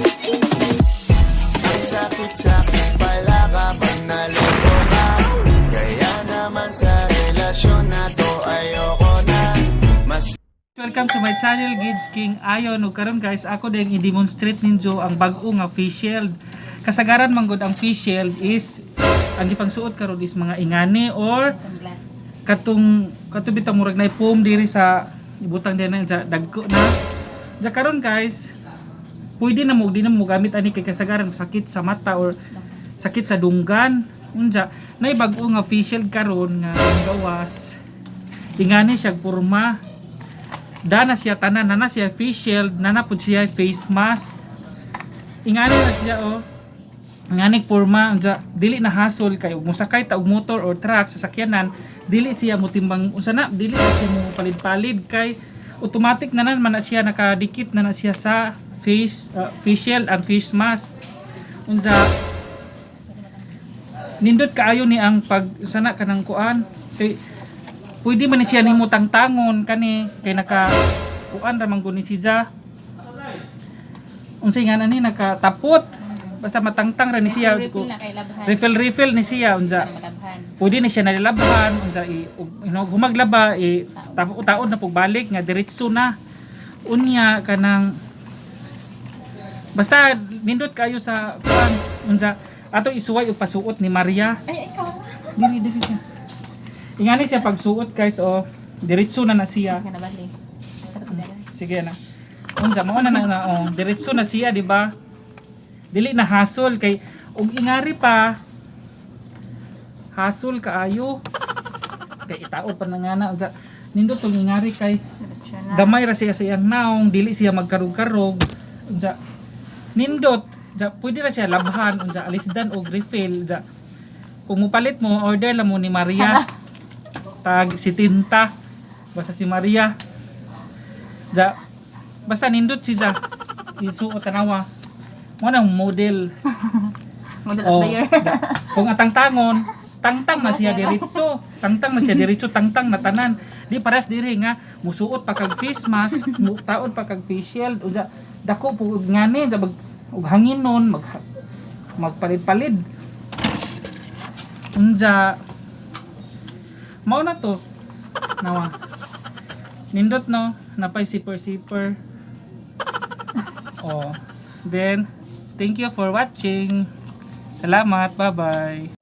Ang sakit-sakit pala kapag naloko ka. Kaya naman sa relasyon na to ayoko na. Welcome to my channel, Gids King Ayon. Ug karon guys, ako din i-demonstrate ninyo ang bag-o nga face shield. Kasagaran man gud ang face shield is ang gipangsuot karon is mga ingani or Sunglass. katong bitang murag na foam diri sa ibutang din na sa dagko na. Ja karon guys, pwede na mo di na mo gamit ani kay kasagaran sakit sa mata or sakit sa dunggan. Unja, nay bag-o nga face shield karon nga ang gawas. Ingani siya porma. Dana siya tanan, nana siya face shield, nana pud siya face mask. Ingani na siya oh. Ingani porma unsa dili na hasol kay ug mosakay ta og motor or truck sa sakyanan, dili siya motimbang unsa na, dili na siya mo palid-palid kay automatic na man na siya nakadikit na siya sa face shield and face mask. Unsa nindot kaayo ni ang pag sana kanang kuan kay pwede man ni siya nimo tangtangon kani kay naka kuan ra man gud ni siya. Unsay nga ni nakatapot basta matangtang ra ni siya. Refill na kay labhan. Refill ni siya unsa. Para malabhan. Pwede ni siya nalilabhan unsa humaglaba taon na pagbalik nga diretso na. Unya kanang basta nindot kayo sa kuan unsa ato isuway og pasuot ni Maria. Ay, ikaw. Dili siya. Ingani siya pagsuot guys o diretso na siya. Ka na bali. Sa pagdala. Sige na. Unsa mo na diretso na siya di ba? Dili na hasol kay ug ingari pa hasol kaayo. Kay itaod pa na nga na unsa nindot tong ingari kay gamay ra siya sa iyang naong dili siya magkarog-karog. Unsa nindot pwede ra siya labhan unsa alisdan og refill unsa. Kung mupalit mo order lang mo ni Maria. Tag si Tinta basta si Maria basta nindot siya isuot tanawa mo nang model Model of the year. kung atang tangtang na siya diretso tangtang na tanan di paras diri nga musuot pa kag face mask taod pa kag face shield unsa dako pug ngani ug hangin nun magpalit-palit unsa mao na to nawa nindot no napay zipper oh then thank you for watching salamat bye bye.